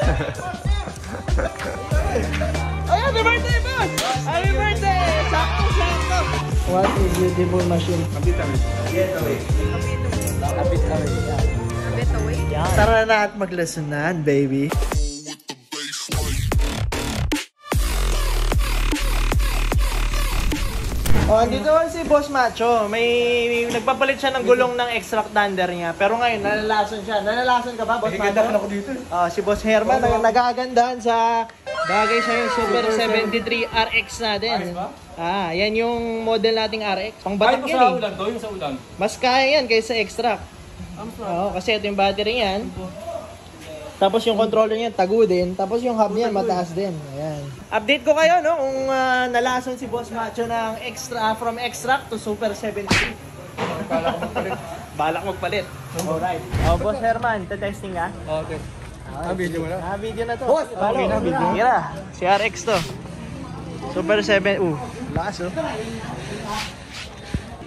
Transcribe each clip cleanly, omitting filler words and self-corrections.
Ay, happy birthday, boss! Happy birthday! Sakto! What a beautiful machine. Kapit away. Tara na at maglesonan, baby. Oh, andito si Boss Macho. May nagpapalit siya ng gulong ng extract thunder niya. Pero ngayon, nalalason siya. Nalalason ka ba, Boss Macho? Ganda ako dito. Oh, si Boss Herman, nagagandahan sa bagay siya yung Super 73 RX natin. Yan yung model nating RX. Pang batak yan sa ulan to, yung sa ulan. Mas kaya yan kaysa extract. Oo, kasi ito yung battery yan. Tapos yung controller niya tago din. Tapos yung hub niya mataas din. Ayan. Update ko kayo, no? Kung nalason si Boss Macho ng from extract to Super 73. Balak magpalit. Alright. Oh, Boss Herman, testing ka? Okay. Video mo na? Video na to. Boss, okay na video. Mira, si RX to. Super 7. Lakas oh.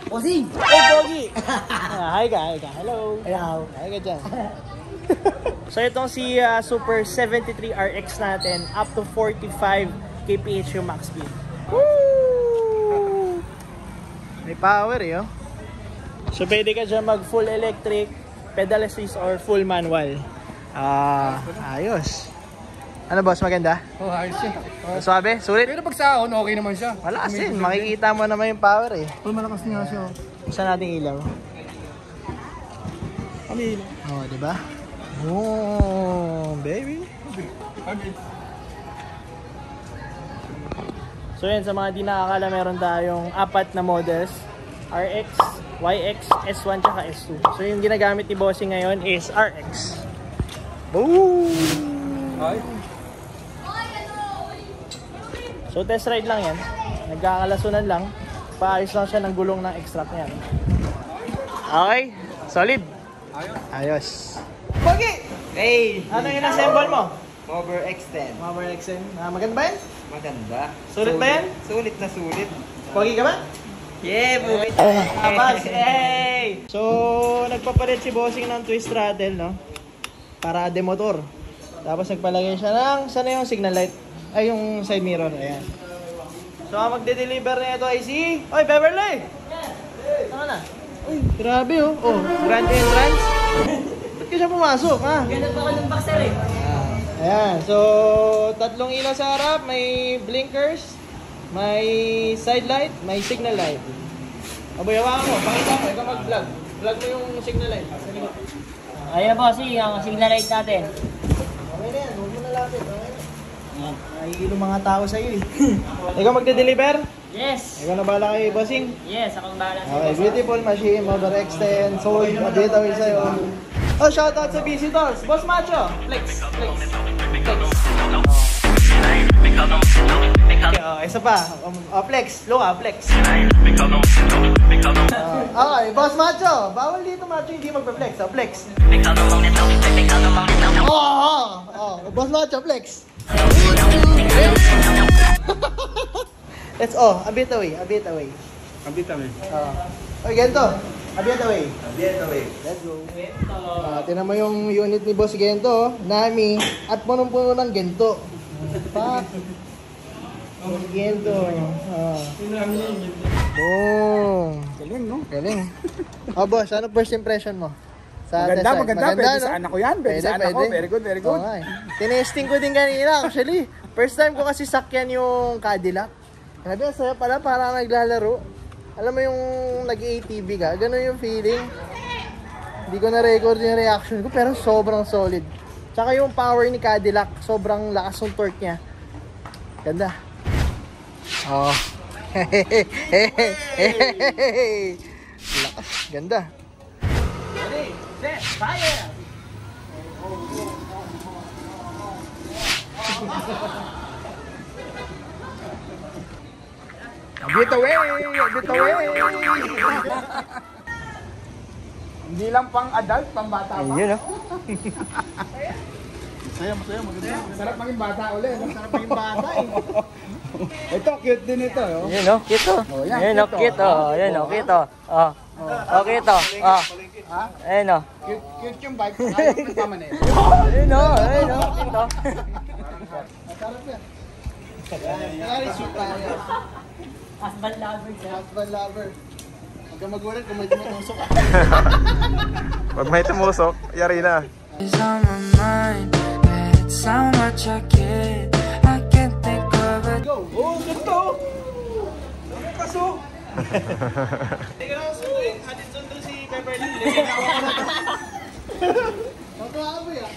Bossing! Pogi! Hi ka. Hello. Hello. Hi ka dyan. So itong si Super 73 RX natin, up to 45 kph yung max speed. Woo! May power eh, oh. So pwede ka dyan mag full electric, pedal assist or full manual. Ayos. Ano boss, maganda? Ayos siya. Sabi, sulit? Pero pag sahon, okay naman siya. Wala sin, makikita mo naman yung power eh. Malakas niya siya. Saan nating ilaw? Oh, diba? Oh, baby. So yan, sa mga di nakakala, meron tayong 4 na models. RX, YX, S1, tsaka S2. So yung ginagamit ni Bossing ngayon is RX. Boom! So test ride lang yan. Nagkakalasunan lang. Paayos lang siya ng gulong ng extract niya. Okay, solid. Ayos. Pogi! Hey! Ano yung assemble mo? Mover X10. Mover XN. Maganda ba yan? Maganda. Sulit ba yan? Sulit na sulit. Pogi ka ba? Yeah, movie. Abas! Hey! So, nagpapalit si Bossing ng twist throttle, no? Para demotor. Tapos nagpalagay siya ng, saan yung signal light? Ay, yung side mirror. Ayan. So, ang magde-deliver na ito ay si... Oy, Beverly! Saan na? Uy, grabe oh. Oh, grand entrance. Ba't ka siya pumasok, ha? Ganun pa ako ng boxer eh. Ayan, so 3 ilaw sa harap, may blinkers, may side light, may signal light. Aboy, hawakan mo, pakita mo, ikaw mag-vlog. Vlog mo yung signal light. Ayan bossing, ang signal light natin. Okay na yan, huwag mo nalapit. Okay na. Nakikilo mga tao sa'yo eh. Ikaw magde-deliver? Yes! Ikaw na bala kay Bossing? Yes, akong bahala sa Okay, beautiful machine, motor extend, sold, dito away sa'yo. Oh, shoutout sa visitors. Boss Macho, flex. Okay, isa pa. Flex, loka, flex. Okay, Boss Macho. Bawal dito, Macho, hindi magpa-flex. Flex. Boss Macho, flex. Let's, a bit away. Kapit away. Okay, ganito. A bit away. Let's go. Tinan mo yung unit ni Boss Gento, Nami, at punong-puno ng Gento. Pak. Boss Gento. Boom. Galing, no? Galing. Boss, ano first impression mo? Sa Maganda. Pwede no? sa anak ko yan. Pwede sa anak ko. Very good. Okay. Tinesting ko din kanina actually. First time ko kasi sakyan yung Cadillac. Sabi, saya pala, parang naglalaro. Alam mo yung nag-ATV ka, ganun yung feeling. Hindi ko na-record yung reaction ko, pero sobrang solid. Tsaka yung power ni Cadillac, sobrang lakas ng torque niya. Ganda. Oh. Lakas, ganda. Ready, set, fire! Get away! Hindi lang pang adult, pang bata pa. Ayun, no? Masaya, maganda. Sarap maging bata ulit. Sarap maging bata eh. Ito, cute din ito. Oh. Ayun, no? Cute, oh. Oh, yan, Ayun, no? cute, Cute, oh. Ayun, no? Cute, oh. Okay, ito. Ha? Ayun o. Cute yung bike. Ayaw ko nagmamanero. Ayun o. Ayun o. Ito. Sarap yan. Kaya soup tayo. Husband lover siya. Husband lover. Huwag ka magulat kung may tumusok ka. Pag may tumusok, yari na. It's on my mind, it's how much I care. I can't think of it. Go! Oh, ganito! Ano kaso? Hindi ka naman sunduin. Hatid sundo si Beverly. Matuwa mo yan.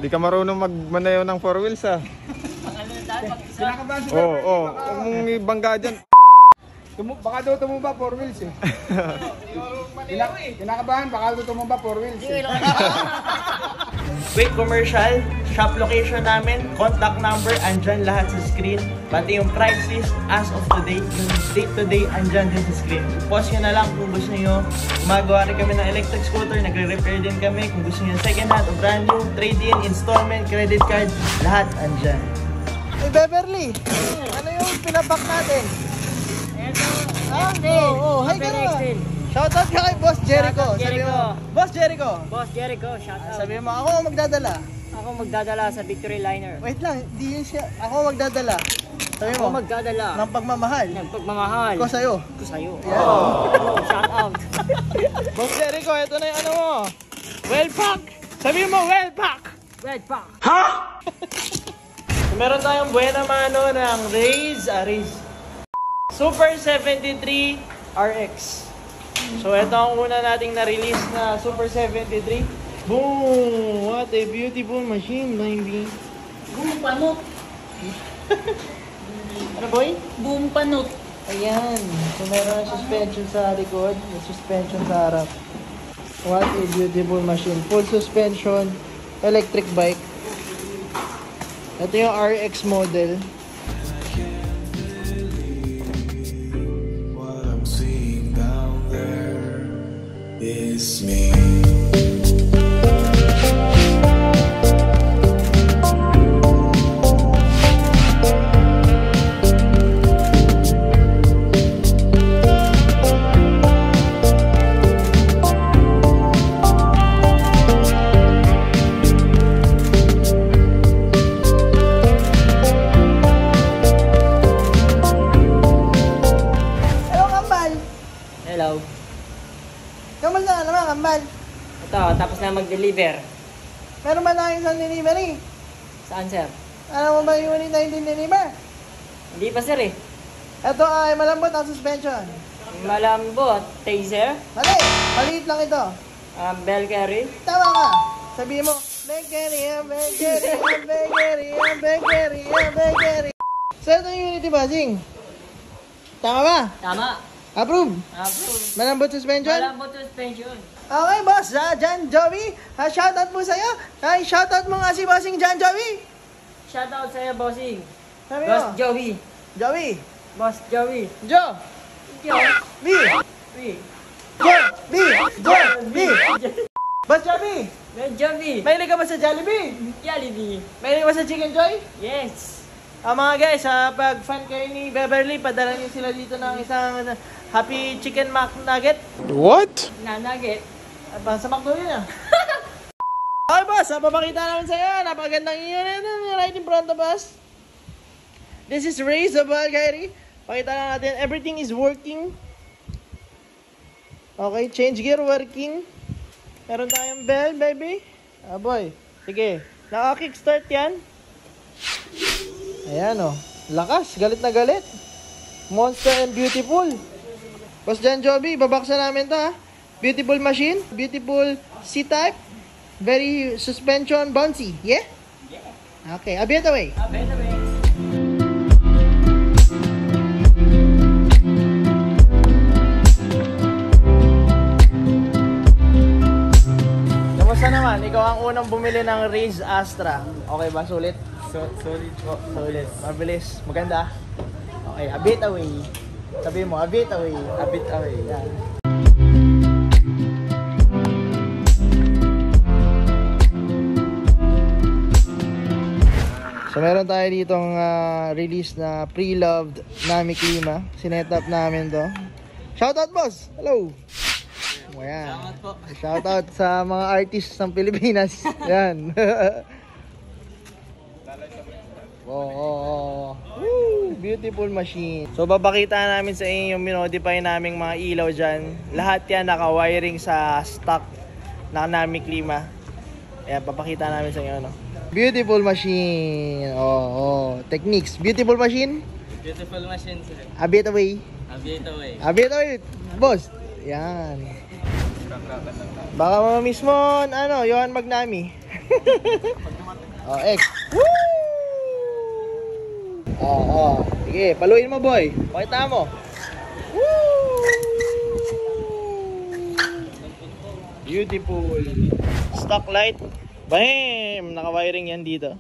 Hindi ka marunong magmanayo ng 4 wheels ah. Kinakabahan si Oo, oo. Huwag mong ibangga dyan. Baka daw tumumba 4 wheels eh. Kinakabahan, baka daw tumumba 4 wheels eh. Quick commercial, shop location namin, contact number, andyan lahat sa screen. Pati yung price list as of today, yung date to day, andyan din sa screen. Pause nyo na lang kung gusto nyo. Gumagawa rin kami ng electric scooter, nagre-repair din kami. Kung gusto nyo second hand o brand new, trade-in, installment, credit card, lahat andyan. Hey Beverly, ano yung pinapak natin? Ito. Ah, Excel. oo, hi ka Super naman. Excel. Shoutout ka kay Boss Jericho. Shoutout, Sabi Jericho. mo, Boss Jericho. Boss Jericho, shout out. Sabi mo, ako ang magdadala. Ako magdadala sa Victory Liner. Wait lang, hindi yun siya. Ako ang magdadala. Sabi Ako mo, magdadala. ng pagmamahal. Nagpagmamahal. Ko sa'yo. Ko sa'yo. Yeah. Oh, shout out. Boss Jericho, ito na yung ano mo. Well pack. Sabi mo, well pack. Red Pack. So, meron tayong buena mano ng Raze Super 73 RX. So ito ang una nating na-release na Super 73. Boom! What a beautiful machine, baby. Boom panot. Ano boy? Boom panot. Ayan. So meron ng suspension sa likod, may suspension sa harap. What a beautiful machine. Full suspension, electric bike. Ito yung RX model. What I'm seeing down there is me. Hello, Kambal! Hello. Kamusta ka naman, Kambal? Ito, tapos na mag-deliver. Meron ba tayong isang delivery? Saan, sir? Alam mo ba yung unit na hindi deliver? Hindi pa, sir eh. Ito ay malambot ang suspension. Malambot. Taser. Mali! Maliit lang ito. Bell carry. Tama ka! Sabihin mo, bakery, bakery, bakery, bakery, bakery. So ito yung unity buzzing. Tama ba? Tama. Approve! Approve. Malambot suspension? Malambot suspension. Okay, boss. John Joey. Shoutout mo sa'yo. Ay, shoutout mo nga si bossing John Joey. Shout out sa'yo, bossing. Sabi Boss mo. Joey. Joey. Boss Joey. Joe. Yo. B. Joey. Joe. B. Joe. B. Boss Joey. Boss Joey. Mahilig ka ba sa Jollibee? Jollibee. Mahilig ka ba sa Chicken Joy? Yes. Mga guys, pag fan kayo ni Beverly, padala niyo sila dito ng isang Happy Chicken McNugget. What? Nanagit. Sa McDo yun ah. Okay boss, papakita namin sa'yo. Napakagandang unit right in front of us. This is Raze of Valkyrie. Pakita lang natin, everything is working. Okay, change gear working. Meron tayong bell, baby. Boy. Sige, naka-kickstart yan. Ayan oh. Lakas, galit na galit. Monster and beautiful. Boss John Joby, babaksa namin to ha. Beautiful machine, beautiful C-type, very suspension bouncy. Yeah? Yeah. Okay, a bit away. By the way. Kamusta naman? Ikaw ang unang bumili ng Raze Astra. Okay ba? Sulit? Sulit po. Sulit. Mabilis. Maganda. Okay, a bit away. Sabi mo, a bit away. A bit away. Yan. So meron tayo ditong release na pre-loved Nami Klima. Sinet up namin to. Shoutout boss! Hello! Ayan. Shoutout sa mga artists ng Pilipinas. Ayan. Oh. Woo! Beautiful machine. So babakita namin sa inyo yung minodify naming mga ilaw dyan. Lahat yan naka-wiring sa stock na Nami Klima. Ayan, papakita namin sa inyo, no? Beautiful machine. Techniques. Beautiful machine. Beautiful machine, sir. A bit away. A bit away. A bit away. Boss. Yan. Baka mamiss mo, Johan Magnami. X. Woo! Sige, paluin mo, boy. Pakita mo. Woo! Beautiful. Stock light. Bam! Naka-wiring yan dito.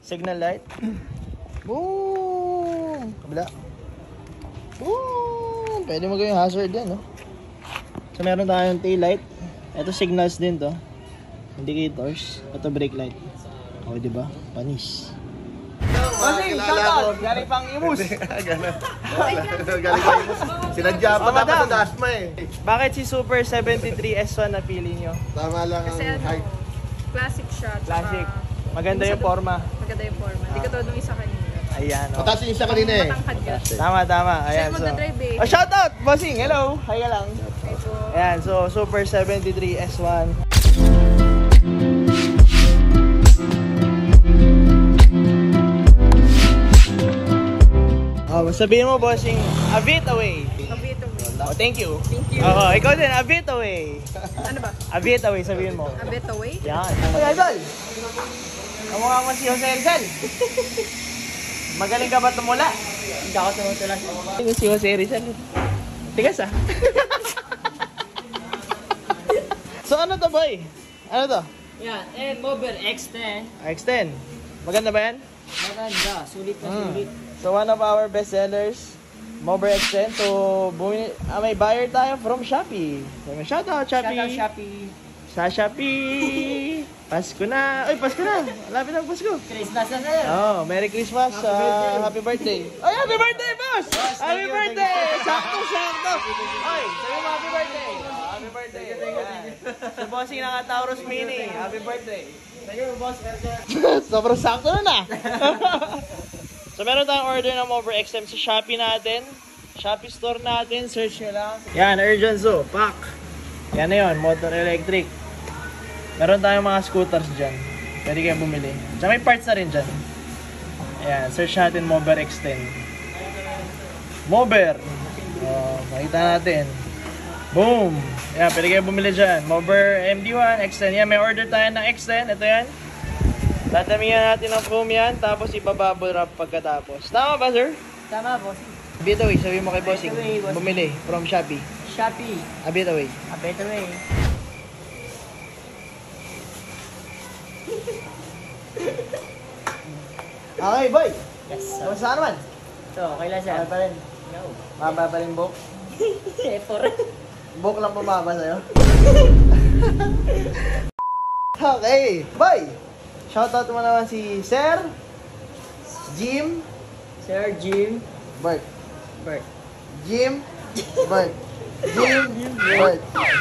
Signal light. Boom! Kabila. Boom! Pwede mo gawing hazard yan, no? So, meron tayong tail light. Ito signals din to. Indicators. Ito brake light. O, diba? Panis. Kasi, shoutout! Galing pang imus. Galing ko yung sinadya pa dapat sa asma eh. Bakit si Super 73 S1 napili nyo? Tama lang Kasi ang height. classic shot. Classic. Maganda yung forma. Maganda yung forma. Hindi ka to nung isa kanina. Ayan, o. Mataas yung isa kanina eh. Matangkad ka. Tama. Ayan, Siya magdadrive eh. Oh, shoutout! Bossing, hello! Hi ka lang. Okay po. Ayan, so Super 73 S1. Oh, sabihin mo, bossing, a bit away. Kapito mo. Oh, thank you. Thank you. Oo, ikaw din, a bit away. Ano ba? A bit away, sabihin mo. A bit away? Yan. Hey, idol! Kamukha mo si Jose Rizal. Magaling ka ba tumula? Hindi ako tumutulas. Ito si Jose Rizal. Tigas ah. So ano to, boy? Ano to? Yan, Mover X10. X10. Maganda ba yan? Maganda, sulit na sulit. So one of our best sellers, Mover X10. So may buyer tayo from Shopee. So, shout out Shopee. Shoutout Shopee. Sa Shopee. Pasko na. Ay, Pasko na. Malapit na Pasko. Christmas na sa'yo. Oh, Merry Christmas. Happy birthday. Ay, happy birthday, boss! Happy birthday! Sakto. Ay, sabi mo happy birthday. Happy birthday. Si Bossing naka Taurus Mini. Happy birthday. Thank you, boss. Sobrang sakto na. So, meron tayong order ng Mover XM sa Shopee natin. Shopee store natin. Search nyo lang. Yan, Urgenzo. Pack. Yan na yun. Motor electric. Meron tayong mga scooters dyan. Pwede kayong bumili. Tsaka may parts na rin dyan. Ayan, search natin Mover X10. Mover! Makita natin. Boom! Ayan, pwede kayong bumili dyan. Mover MD1, X10. Yan, may order tayo ng X10. Ito yan. Tatamihan natin ng foam yan. Tapos ibabubble wrap pagkatapos. Tama ba, sir? Tama, boss. A bit away, sabi mo kay Bossing. A bit away, boss. Bumili from Shopee. Shopee. A bit away. A bit away. Okay, boy! Yes, sir. Kamusta ka naman? So, okay lang, sir. Okay pa rin. No. Mababa pa rin buhok. Effort. Buhok lang pumaba sa'yo. Okay, boy! Shoutout mo naman si Sir Jim Sir Jim. Bert. Bert. Jim Bert.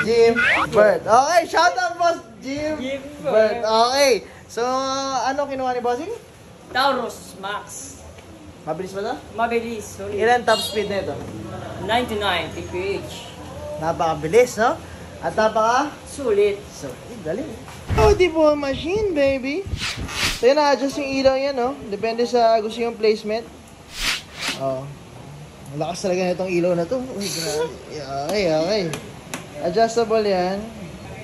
Jim Bert. Okay, shoutout boss Jim Jim Bert. Bert. Okay. So, ano kinuha ni Bossing? Taurus Max. Mabilis ba to? Mabilis. Sulit. Ilan top speed nito? 99 pph. Napakabilis, no? At napaka Sulit. so, galing. Beautiful machine, baby. So, yun, na-adjust yung ilaw yan, no? Depende sa gusto yung placement. Oh. Malakas talaga na itong ilaw na to. Uy, grabe. Okay. Adjustable yan.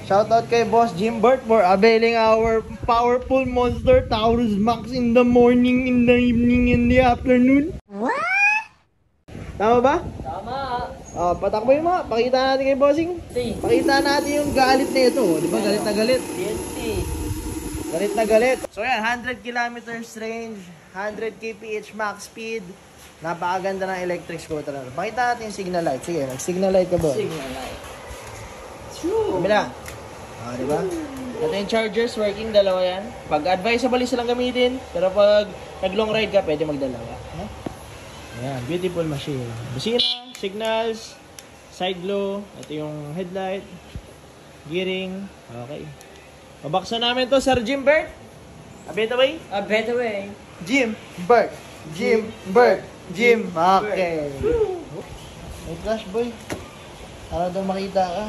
Shoutout kay Boss Jim Bert for availing our powerful monster Taurus Max in the morning, in the evening, in the afternoon. What? Tama ba? Tama. Oh, patakbo yung mga. Pakita natin kay Bossing. Pakita natin yung galit na ito. Di ba? Galit na galit. TNT. Galit na galit. So yan, 100 kilometers range, 100 kph max speed. Napakaganda ng electric scooter na. Pakita natin yung signal light. Sige, mag-signal light ka ba? Signal light. Kabila. Ah, di ba? At yung chargers working, dalawa yan. Pag advisable isa lang gamitin, pero pag nag-long ride ka, pwede magdalawa. No? Ayan, beautiful machine. Busina, signals, side glow, ito yung headlight, gearing, okay. Pabaksan namin to, Sir Jim Bert. Abeta ba A better way. Jim Bert. Jim Bert. Jim. Okay. May flash boy. Para daw makita ka.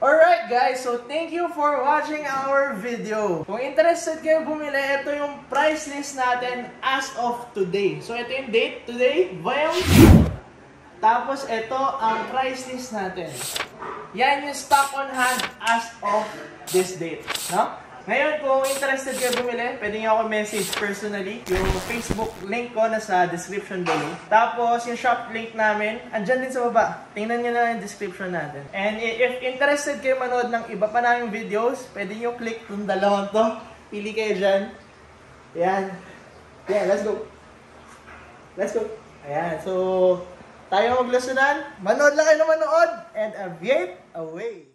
Alright guys, so thank you for watching our video. Kung interested kayo bumili, ito yung price list natin as of today. So ito yung date today, tapos ito ang price list natin. Yan yung stock on hand as of this date. No? Ngayon, kung interested kayo bumili, pwede nyo ako message personally. Yung Facebook link ko nasa description below. Tapos, yung shop link namin, andyan din sa baba. Tingnan nyo na yung description natin. And if interested kayo manood ng iba pa naming videos, pwede nyo click yung dalawang to. Pili kayo dyan. Ayan. Yeah, let's go. Let's go. Ayan, so tayo maglusunan. Manood lang kayo na manood and aviate away.